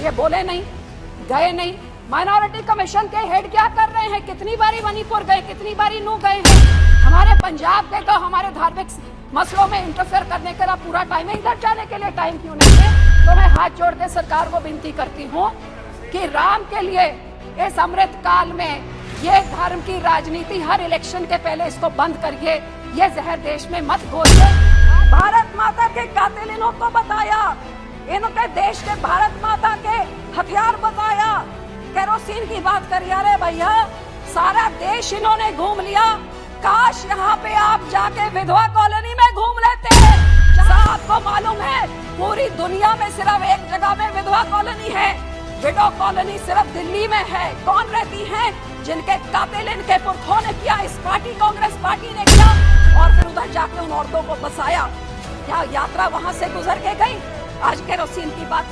ये बोले नहीं, गए नहीं। माइनॉरिटी कमीशन के हेड क्या कर रहे हैं? कितनी बारी मणिपुर गए, कितनी बारी नू गए हैं। हमारे पंजाब के तो हमारे धार्मिक मसलों में इंटरफेयर करने का पूरा टाइम है, इधर जाने के लिए टाइम क्यों नहीं है? तो मैं हाथ जोड़ के सरकार को विनती करती हूँ कि राम के लिए इस अमृत काल में ये धर्म की राजनीति हर इलेक्शन के पहले इसको बंद करिए, ये जहर देश में मत घोलिए। भारत माता के कातिलों को बताया, इनके देश के भारत माता के हथियार बताया, केरोसिन की बात करिए। अरे भैया, सारा देश इन्होंने घूम लिया। काश यहाँ पे आप जाके विधवा कॉलोनी में घूम लेते हैं, जहाँ आपको मालूम है पूरी दुनिया में सिर्फ एक जगह में विधवा कॉलोनी है। विडो कॉलोनी सिर्फ दिल्ली में है। कौन रहती है? जिनके कातिल इनके पुरखों ने किया, इस पार्टी कांग्रेस पार्टी ने किया, और फिर उधर जाके उन औरतों को बसाया। क्या यात्रा वहां से गुजर के गई? आज केरोसिन की बात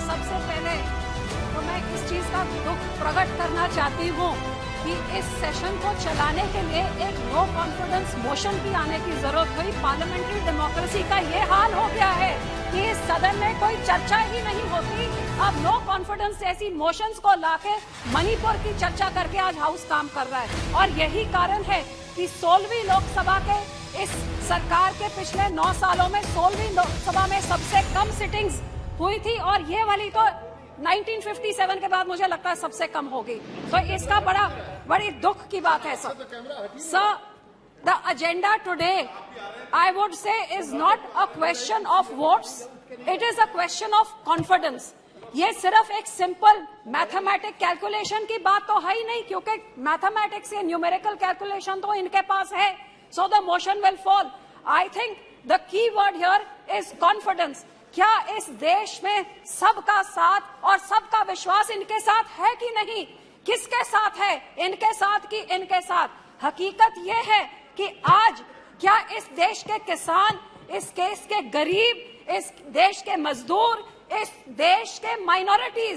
सबसे पहले तो मैं इस चीज का दुख प्रकट करना चाहती हूँ कि इस सेशन को चलाने के लिए एक नो कॉन्फिडेंस मोशन भी आने की जरूरत हुई। पार्लियामेंट्री डेमोक्रेसी का ये हाल हो गया है कि इस सदन में कोई चर्चा ही नहीं होती। अब नो कॉन्फिडेंस जैसी मोशंस को लाके मणिपुर की चर्चा करके आज हाउस काम कर रहा है, और यही कारण है कि 16वीं लोकसभा के इस सरकार के पिछले 9 सालों में 16वीं लोकसभा में सबसे कम सिटिंग्स हुई थी, और ये वाली तो 1957 के बाद मुझे लगता है सबसे कम होगी। तो इसका बड़ी दुख की बात है sir. The agenda today I would say is not a question of votes, it is a question of confidence. ये सिर्फ एक सिंपल मैथमेटिक कैलकुलेशन की बात तो है ही नहीं, क्योंकि मैथमेटिक्स या न्यूमेरिकल कैलकुलेशन तो इनके पास है। So the motion will fall. I think the key word here is confidence. क्या इस देश में सबका साथ और सबका विश्वास इनके साथ है कि नहीं? किसके साथ है? इनके साथ कि इनके साथ? हकीकत यह है कि आज क्या इस देश के किसान, इस देश के गरीब, इस देश के मजदूर, इस देश के माइनॉरिटी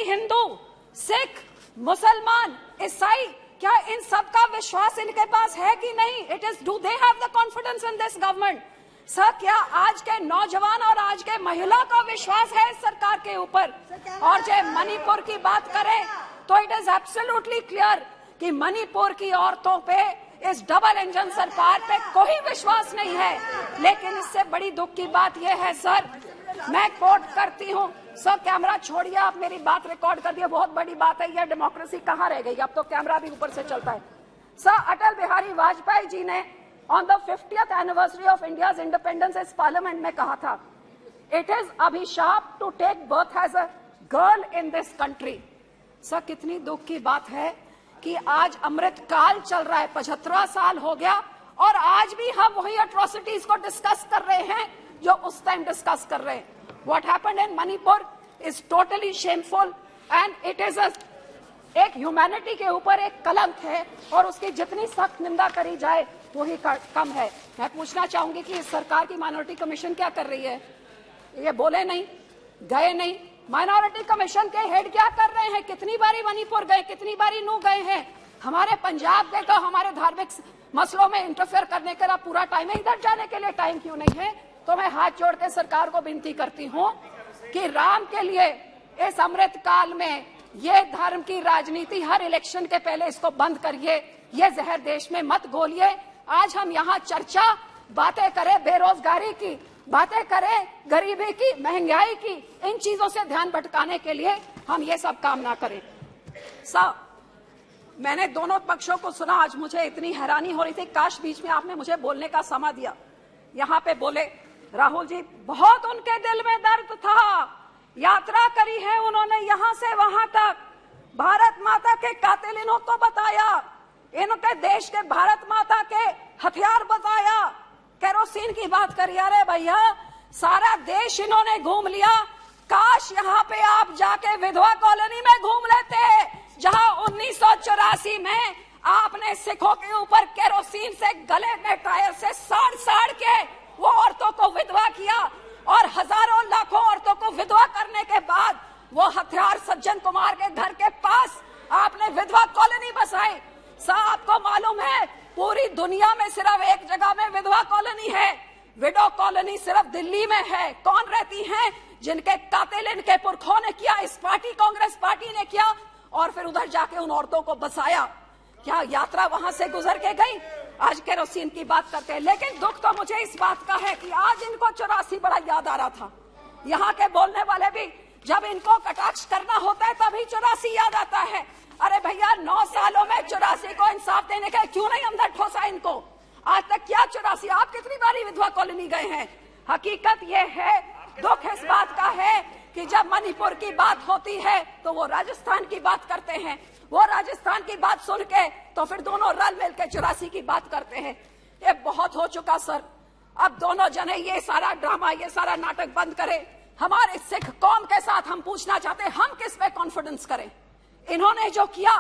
हिंदू, सिख, मुसलमान, ईसाई, क्या इन सब का विश्वास इनके पास है कि नहीं? It is do they have the confidence in this government? Sir, क्या आज के नौजवान और आज के महिला का विश्वास है इस सरकार के ऊपर? और जब मणिपुर की बात करें तो इट इज एब्सोल्युटली क्लियर कि मणिपुर की औरतों पे इस डबल इंजन सरकार पे कोई विश्वास नहीं है। लेकिन इससे बड़ी दुख की बात यह है सर, मैं कोट करती हूँ सर, कैमरा छोड़िए, आप मेरी बात रिकॉर्ड कर दिए, बहुत बड़ी बात है। यह डेमोक्रेसी कहाँ रह गई? अब तो कैमरा भी ऊपर से चलता है। सर, अटल बिहारी वाजपेयी जी ने on the 50th anniversary of India's independence इस पार्लियामेंट में कहा था, इट इज अभिशाप to take birth as a girl in this country. Sir, कितनी दुख की बात है कि आज अमृत काल चल रहा है, 75 साल हो गया, और आज भी हम वही अट्रॉसिटीज को डिस्कस कर रहे हैं जो उस टाइम डिस्कस कर रहे हैं। What happened in Manipur is totally shameful and it is एक ह्यूमैनिटी के ऊपर एक कलंक है, और उसकी जितनी सख्त निंदा करी जाए वही कम है। मैं पूछना चाहूंगी कि इस सरकार की माइनॉरिटी कमीशन क्या कर रही है? ये बोले नहीं, गए नहीं। माइनॉरिटी कमीशन के हेड क्या कर रहे हैं? कितनी बारी मणिपुर गए, कितनी बारी नू गए हैं। हमारे पंजाब के तो हमारे धार्मिक मसलों में इंटरफेयर करने का पूरा टाइम है, इधर जाने के लिए टाइम क्यों नहीं है? तो मैं हाथ जोड़ के सरकार को विनती करती हूँ कि राम के लिए इस अमृत काल में ये धर्म की राजनीति हर इलेक्शन के पहले इसको बंद करिए, ये जहर देश में मत घोलिए। आज हम यहाँ चर्चा बातें करें बेरोजगारी की, बातें करें गरीबी की, महंगाई की, इन चीजों से ध्यान भटकाने के लिए हम ये सब काम ना करें। मैंने दोनों पक्षों को सुना, आज मुझे इतनी हैरानी हो रही थी, काश बीच में आपने मुझे बोलने का समय दिया। यहाँ पे बोले राहुल जी, बहुत उनके दिल में दर्द था, यात्रा करी है उन्होंने यहाँ से वहां तक, भारत माता के कातिलों को बताया, इनके देश के भारत माता के हथियार बताया, केरोसिन की बात करी। अरे भैया, सारा देश इन्होंने घूम लिया। काश यहाँ पे आप जाके विधवा कॉलोनी में घूम लेते, जहाँ 1984 में आपने सिखों के ऊपर केरोसिन से गले में टायर से साड़ के वो औरतों को विधवा किया, और हजारों लाखों औरतों को विधवा करने के बाद वो हथियार सज्जन कुमार के घर के पास आपने विधवा कॉलोनी बसाई। आपको मालूम है पूरी दुनिया में सिर्फ एक जगह में विधवा कॉलोनी है, विडो कॉलोनी सिर्फ दिल्ली में है। कौन रहती हैं? जिनके कातिल इनके पुरखों ने किया, इस पार्टी कांग्रेस पार्टी ने किया, और फिर उधर जाके उन औरतों को बसाया। क्या यात्रा वहां से गुजर के गई? आज केरोसिन की बात करते हैं। लेकिन दुख तो मुझे इस बात का है कि आज इनको 84 बड़ा याद आ रहा था। यहाँ के बोलने वाले भी जब इनको कटाक्ष करना होता है तभी 84 याद आता है। अरे भैया, 9 सालों में 84 को इंसाफ देने का क्यों नहीं अंदर ठोसा इनको? आज तक क्या 84? आप कितनी बारी विधवा कॉलोनी गए हैं? हकीकत ये है, दुख इस बात का है कि जब मणिपुर की बात होती है तो वो राजस्थान की बात करते हैं, वो राजस्थान की बात सुन के तो फिर दोनों रल मिल के 84 की बात करते हैं। ये बहुत हो चुका सर। अब दोनों जने ये सारा ड्रामा, ये सारा नाटक बंद करें। हमारे सिख कौम के साथ हम पूछना चाहते हैं, हम किस पे कॉन्फिडेंस करें? इन्होंने जो किया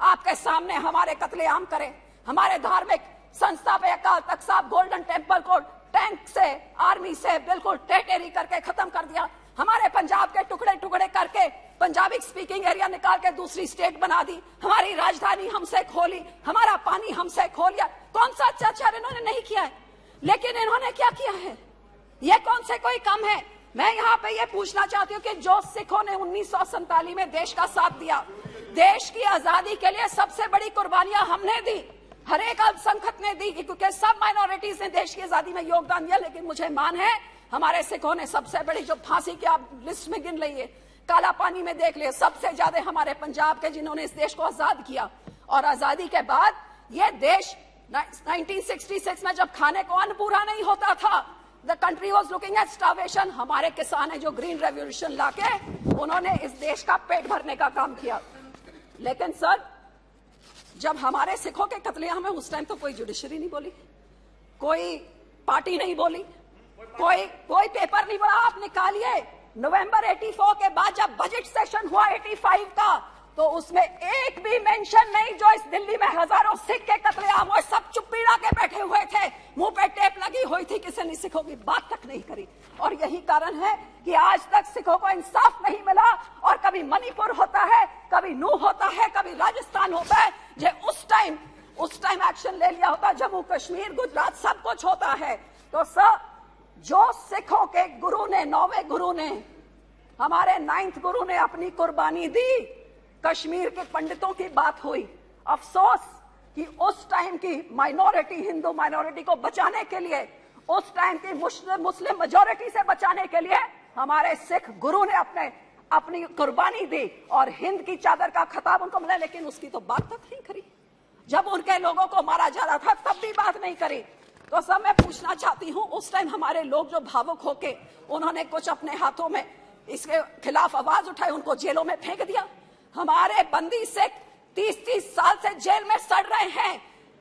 आपके सामने हमारे कत्लेआम करें, हमारे धार्मिक संस्था पे अकाल तख्त साहब गोल्डन टेम्पल को टैंक से, आर्मी से बिल्कुल टेटेरी करके खत्म कर दिया। हमारे पंजाब के टुकड़े टुकड़े करके पंजाबी स्पीकिंग एरिया निकाल के दूसरी स्टेट बना दी। हमारी राजधानी हमसे खोली, हमारा पानी हमसे खो लिया। कौन सा अत्याचार इन्होंने नहीं किया है? लेकिन इन्होंने क्या किया है? ये कौन से कोई कम है? मैं यहाँ पे ये पूछना चाहती हूँ कि जो सिखों ने 1947 में देश का साथ दिया, देश की आजादी के लिए सबसे बड़ी कुर्बानियां हमने दी, हर एक अल्पसंख्यक ने दी, क्योंकि सब माइनॉरिटीज ने देश की आजादी में योगदान दिया। लेकिन मुझे मान है हमारे सिखों ने सबसे बड़ी, जो फांसी की आप लिस्ट में गिन लीजिए, काला पानी में देख लिए, सबसे ज्यादा हमारे पंजाब के जिन्होंने इस देश को आजाद किया। और आजादी के बाद ये देश 1966 में जब खाने को अन्न पूरा नहीं होता था, the country was looking at starvation, हमारे किसान है जो ग्रीन रेवोल्यूशन लाके उन्होंने इस देश का पेट भरने का काम किया। लेकिन सर, जब हमारे सिखों के कत्लेआम में उस टाइम तो कोई जुडिशरी नहीं बोली, कोई पार्टी नहीं बोली, कोई पेपर नहीं बोला। आप निकालिए नवंबर 84 के बाद जब बजट सेशन हुआ 85 का, तो उसमें एक भी मेंशन नहीं जो इस दिल्ली में हजारों सिख के कत्लेआम हुए, सब चुप्पीड़ा के बैठे हुए थे, मुंह पे टेप लगी हुई थी, किसी ने सिखों की बात तक नहीं करी। और यही कारण है कि आज तक सिखों को इंसाफ नहीं मिला। और कभी मणिपुर होता है, कभी नूह होता है, कभी राजस्थान होता है, जो उस टाइम एक्शन ले लिया होता, जम्मू कश्मीर, गुजरात, सब कुछ होता है। तो सर, जो सिखों के गुरु ने, 9वें गुरु ने, हमारे 9th गुरु ने अपनी कुर्बानी दी, कश्मीर के पंडितों की बात हुई। अफसोस कि उस टाइम की माइनॉरिटी, हिंदू माइनॉरिटी को बचाने के लिए, उस टाइम की मुस्लिम मेजॉरिटी से बचाने के लिए हमारे सिख गुरु ने अपनी कुर्बानी दी और हिंद की चादर का खिताब उनको मिला। लेकिन उसकी तो बात तक नहीं करी। जब उनके लोगों को मारा जा रहा था तब भी बात नहीं करी। तो सब मैं पूछना चाहती हूँ, उस टाइम हमारे लोग जो भावुक होके उन्होंने कुछ अपने हाथों में इसके खिलाफ आवाज उठाई, उनको जेलों में फेंक दिया। हमारे बंदी सिख 30-30 साल से जेल में सड़ रहे हैं।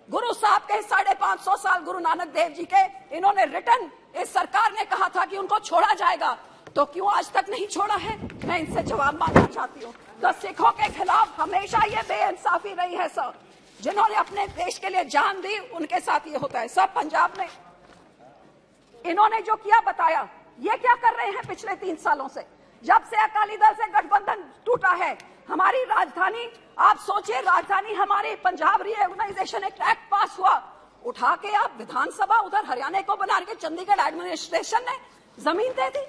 गुरु साहब के 550 साल, गुरु नानक देव जी के, इन्होंने रिटर्न, इस सरकार ने कहा था कि उनको छोड़ा जाएगा, तो क्यों आज तक नहीं छोड़ा है? मैं इनसे जवाब मांगना चाहती हूँ। तो सिखों के खिलाफ हमेशा ये बेइंसाफी रही है सर। जिन्होंने अपने देश के लिए जान दी उनके साथ ये होता है। सब पंजाब में इन्होंने जो किया बताया, ये क्या कर रहे हैं पिछले 3 सालों से, जब से अकाली दल से गठबंधन टूटा है। हमारी राजधानी, आप सोचिए, राजधानी हमारी पंजाब रीऑर्गेनाइजेशन एक्ट पास हुआ, उठा के आप विधानसभा उधर हरियाणा को बना के चंडीगढ़ एडमिनिस्ट्रेशन ने जमीन दे दी।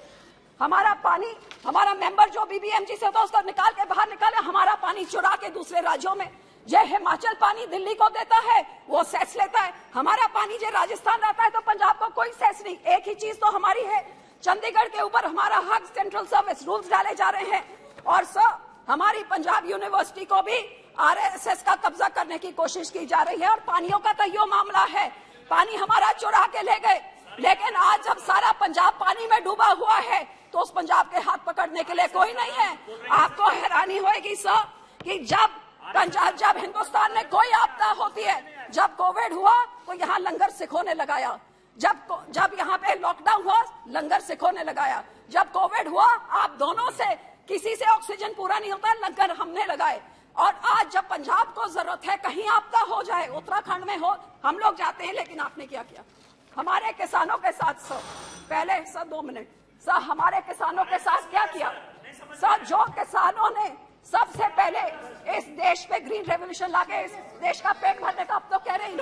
हमारा पानी, हमारा मेंबर जो बीबीएमजी से होता उसको निकाल के बाहर निकाले, हमारा पानी चुरा के दूसरे राज्यों में। जो हिमाचल पानी दिल्ली को देता है वो सेस लेता है, हमारा पानी जो राजस्थान रहता है तो पंजाब को कोई सेस नहीं। एक ही चीज तो हमारी है, चंडीगढ़ के ऊपर हमारा हक, सेंट्रल सर्विस रूल्स डाले जा रहे हैं। और सर, हमारी पंजाब यूनिवर्सिटी को भी आरएसएस का कब्जा करने की कोशिश की जा रही है। और पानियों का तो यो मामला है, पानी हमारा चुरा के ले गए। लेकिन आज जब सारा पंजाब पानी में डूबा हुआ है तो उस पंजाब के हाथ पकड़ने के लिए कोई नहीं है। आपको हैरानी होगी सर कि जब हिंदुस्तान में कोई आपदा होती है, जब कोविड हुआ तो यहाँ लंगर सिखों ने लगाया, जब यहाँ पे लॉकडाउन हुआ लंगर सिखों ने लगाया, जब कोविड हुआ आप दोनों से किसी से ऑक्सीजन पूरा नहीं होता, लंगर हमने लगाए। और आज जब पंजाब को जरूरत है, कहीं आपदा हो जाए, उत्तराखंड में हो, हम लोग जाते हैं। लेकिन आपने क्या किया हमारे किसानों के साथ? सर पहले सर 2 मिनट, सर हमारे किसानों के साथ क्या किया? सर जो किसानों ने सबसे पहले इस देश पे ग्रीन रेवोल्यूशन लाके इस देश का पेट भरने का, अब तो कह रहे हैं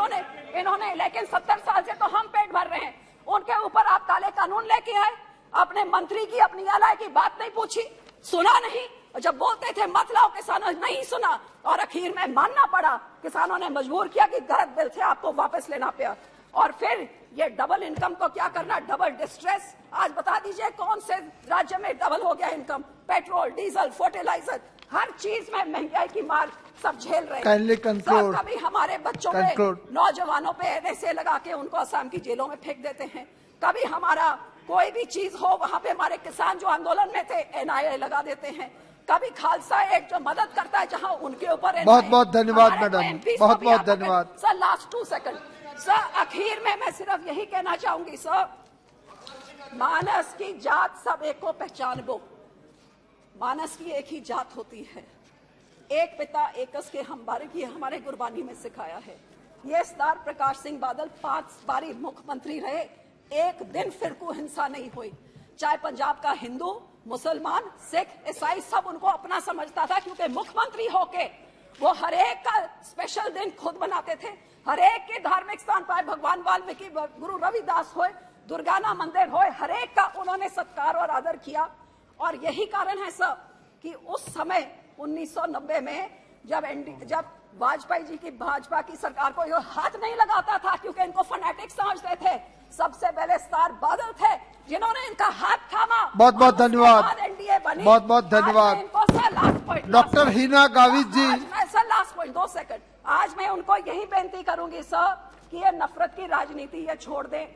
इन्होंने, लेकिन 70 साल से तो हम पेट भर रहे हैं। उनके ऊपर आप काले कानून लेके आए, अपने मंत्री की अपनी एलआई की बात नहीं पूछी, सुना नहीं। जब बोलते थे मत लाओ, किसानों ने नहीं सुना और आखिर में मानना पड़ा, किसानों ने मजबूर किया कि गलत बिल थे, आपको वापस लेना पड़ा। और फिर ये डबल इनकम को क्या करना, डबल डिस्ट्रेस। आज बता दीजिए कौन से राज्य में डबल हो गया इनकम? पेट्रोल, डीजल, फर्टिलाइजर, हर चीज में महंगाई की मार सब झेल रहे हैं। सब कभी हमारे बच्चों पे, नौजवानों पे ऐसे लगा के उनको असम की जेलों में फेंक देते हैं। कभी हमारा कोई भी चीज हो, वहां पे हमारे किसान जो आंदोलन में थे एनआईए लगा देते हैं। कभी खालसा एक जो मदद करता है जहां उनके ऊपर। बहुत बहुत धन्यवाद मैडम, बहुत बहुत धन्यवाद सर। लास्ट 2 सेकंड सर, आखिर में मैं सिर्फ यही कहना चाहूंगी सर, मानस की जात सब एक को पहचान बो। मानस की एक ही जात होती है, एक पिता एकस के हम बारे की हमारे गुरबानी में सिखाया है। ये सरदार प्रकाश सिंह बादल 5 बारी मुख्यमंत्री रहे, एक दिन फिरकू हिंसा नहीं हुई। चाहे पंजाब का हिंदू, मुसलमान, सिख, ईसाई सब उनको अपना समझता था, क्योंकि मुख्यमंत्री होके वो हर एक का स्पेशल दिन खुद बनाते थे। हर एक के धार्मिक स्थान पर, भगवान वाल्मीकि, गुरु रविदास होए, दुर्गाना मंदिर होए, हर एक का उन्होंने सत्कार और आदर किया। और यही कारण है सर कि उस समय 1990 में जब वाजपेयी जी की भाजपा की सरकार को ये हाथ नहीं लगाता था, क्योंकि इनको फैनेटिक्स समझते थे, सबसे पहले सरदार बादल थे जिन्होंने इनका हाथ थामा। बहुत बहुत धन्यवाद, एनडीए बनी। बहुत बहुत धन्यवाद डॉक्टर हिना गावित जी। सर लास्ट पॉइंट 2 सेकंड, आज मैं उनको यही बेनती करूंगी सर कि ये नफरत की राजनीति ये छोड़ दें,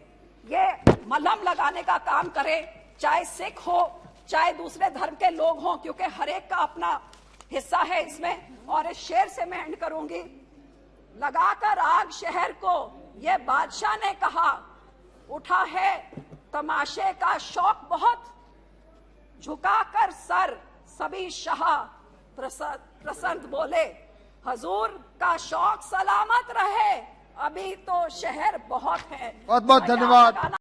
ये मलहम लगाने का काम करें, चाहे सिख हो चाहे दूसरे धर्म के लोग हों, क्योंकि हर एक का अपना हिस्सा है इसमें। और इस शेर से मैं एंड करूंगी, लगाकर आग शहर को ये बादशाह ने कहा, उठा है तमाशे का शौक बहुत, झुकाकर सर सभी शाह प्रसन्न बोले, हजूर का शौक सलामत रहे, अभी तो शहर बहुत है। बहुत बहुत धन्यवाद।